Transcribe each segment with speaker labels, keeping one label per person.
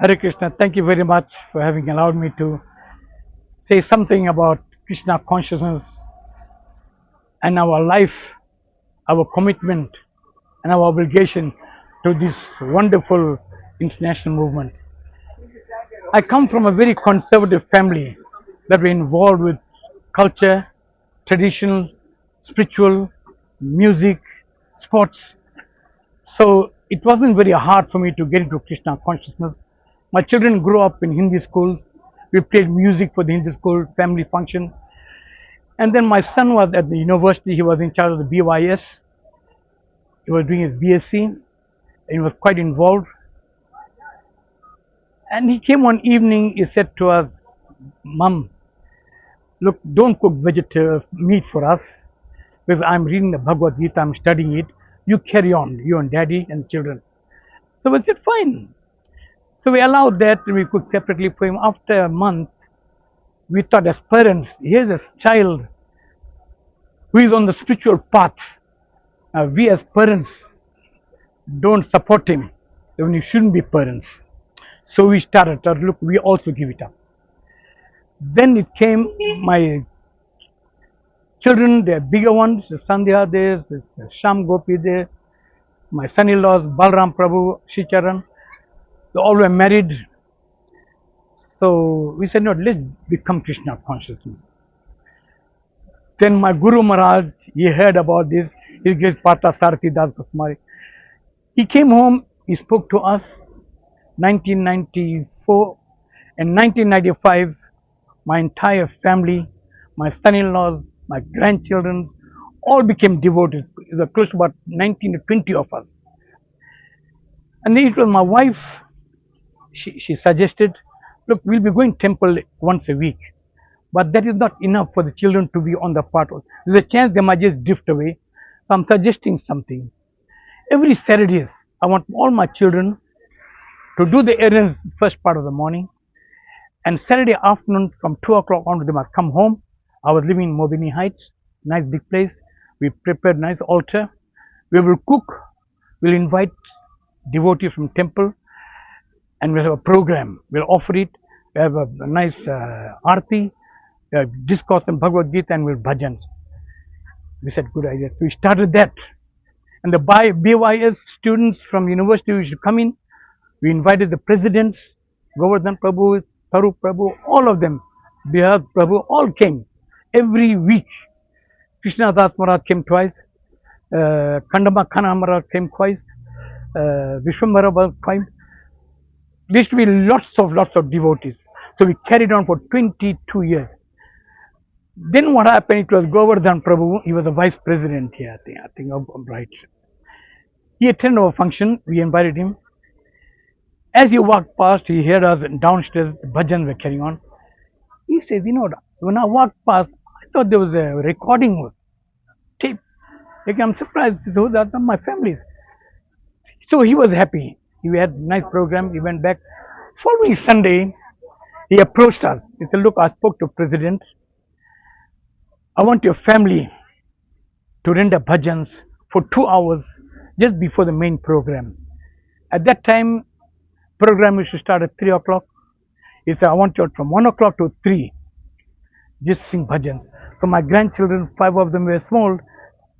Speaker 1: Hare Krishna, thank you very much for having allowed me to say something about Krishna consciousness and our life, our commitment, and our obligation to this wonderful international movement. I come from a very conservative family that were involved with culture, traditional, spiritual, music, sports. So it wasn't very hard for me to get into Krishna consciousness. My children grew up in Hindi schools. We played music for the Hindi school family function. And then my son was at the university. He was in charge of the BYS. He was doing his BSc. And he was quite involved. And he came one evening. He said to us, "Mom, look, don't cook vegetable meat for us because I'm reading the Bhagavad Gita. I'm studying it. You carry on, you and Daddy and children." So we said, "Fine." So we allowed that, and we cooked separately for him. After a month, we thought as parents, here's a child who is on the spiritual path. We as parents don't support him, then we shouldn't be parents. So we started, look, we also give it up. Then it came my children, they're bigger ones, Sandhya there, Sham Gopi there, my son-in-laws, Balram Prabhu, Shicharan, they all were married. So we said, no, let's become Krishna consciousness. Then my Guru Maharaj, he heard about this, he gave Pata Sarthi Das Goswami. He came home, he spoke to us, 1994 and 1995, my entire family, my son-in-laws, my grandchildren, all became devoted. It was close to about 19 to 20 of us. And then it was my wife, she suggested, look, we'll be going temple once a week, but that is not enough for the children to be on the path. There's a chance they might just drift away. So I'm suggesting something. Every Saturdays, I want all my children to do the errands first part of the morning, and Saturday afternoon from 2 o'clock onward they must come home. I was living in Mobini Heights, nice big place. We prepared nice altar. We will cook. We'll invite devotees from temple, and we'll have a program. We'll offer it. We have a nice arti, discourse on Bhagavad Gita, and we'll bhajans. We said, good idea. So we started that. And the BYS students from university we should come in. We invited the presidents, Govardhan Prabhu, Tarup Prabhu, all of them, Bihar Prabhu, all came. Every week, Krishna Das Maharaj came twice, Kandama Khana Maharaj came twice, Vishwambara was twice. There used to be lots of devotees. So we carried on for 22 years. Then what happened, it was Govardhan Prabhu, he was the vice president here, I think I'm right. He attended our function, we invited him. As he walked past, he heard us downstairs, the bhajans were carrying on. He says, you know, when I walked past, I thought there was a recording tape. Like, I'm surprised, those are my families. So he was happy. We had a nice program, he went back. Following Sunday, he approached us. He said, look, I spoke to President. I want your family to render bhajans for 2 hours just before the main program. At that time, program used to start at 3 o'clock. He said, I want you from 1 o'clock to 3, just sing bhajan. So my grandchildren, 5 of them were small,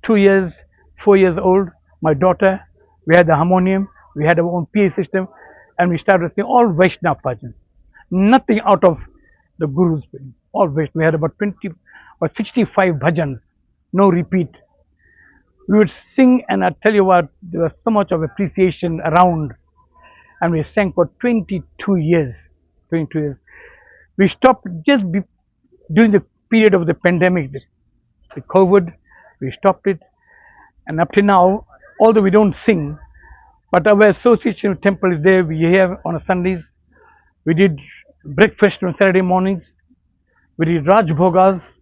Speaker 1: 2 years, 4 years old. My daughter, we had the harmonium, we had our own PA system, and we started singing all Vaishnava bhajan. Nothing out of the Guru's, all Vaishnava. We had about 20 or 65 bhajans, no repeat. We would sing, and I tell you what, there was so much of appreciation around. And we sang for 22 years. 22 years. We stopped just during the period of the pandemic, the COVID. We stopped it, and up to now, although we don't sing, but our association temple is there. We have on Sundays. We did breakfast on Saturday mornings. We did Raj Bhogas.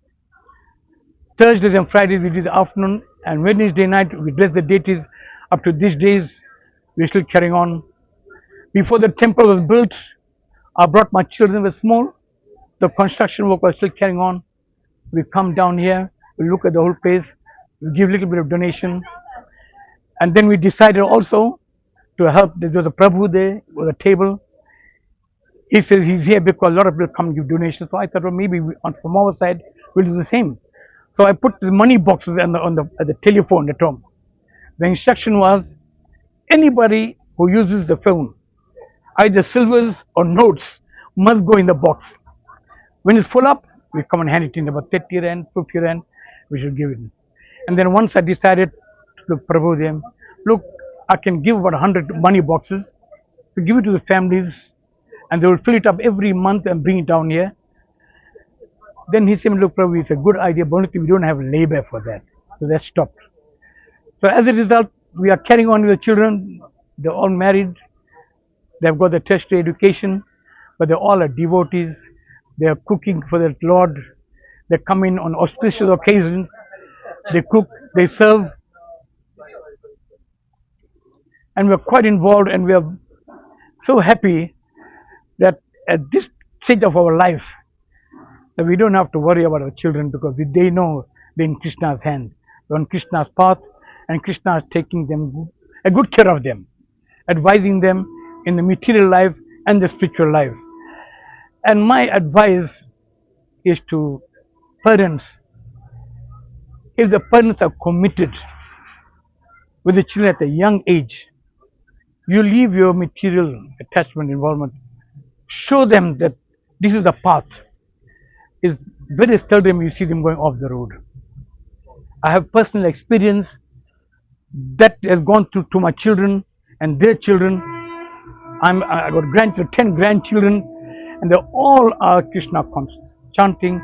Speaker 1: Thursdays and Fridays we did the afternoon, and Wednesday night we bless the deities. Up to these days, we're still carrying on. Before the temple was built, I brought my children were small. The construction work was still carrying on. We come down here, we look at the whole place, we give a little bit of donation. And then we decided also to help. There was a Prabhu there with a table. He says he's here because a lot of people come give donations. So I thought, well, maybe from our side we'll do the same. So I put the money boxes at the telephone at home. The instruction was anybody who uses the phone, either silvers or notes, must go in the box. When it's full up, we come and hand it in about 30 rand, 50 rand, we should give it. And then once I decided to propose them, look, I can give about 100 money boxes to give it to the families, and they will fill it up every month and bring it down here. Then he said, look, Prabhu, it's a good idea, but only thing we don't have labor for that. So that stopped. So as a result, we are carrying on with the children. They're all married. They've got the tertiary education, but they all are devotees. They are cooking for the Lord. They come in on auspicious occasions. They cook, they serve. And we're quite involved, and we are so happy that at this stage of our life, that we don't have to worry about our children because they know they're in Krishna's hand. They're on Krishna's path, and Krishna is taking them a good care of them, advising them in the material life and the spiritual life. And my advice is to parents, if the parents are committed with the children at a young age, you leave your material attachment involvement. Show them that this is the path. It's very seldom you see them going off the road. I have personal experience that has gone through to my children and their children. I got 10 grandchildren, and they all are Krishna chanting,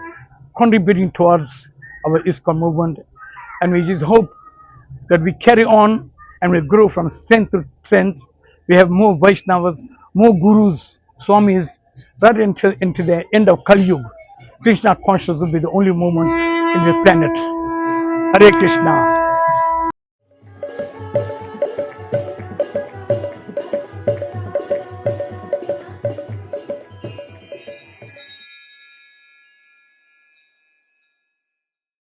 Speaker 1: contributing towards our ISKCON movement. And we just hope that we carry on and we grow from strength to strength. We have more Vaishnavas, more Gurus, Swamis, right into the end of Kali Yuga. Krishna consciousness will be the only movement in the planet. Hare Krishna.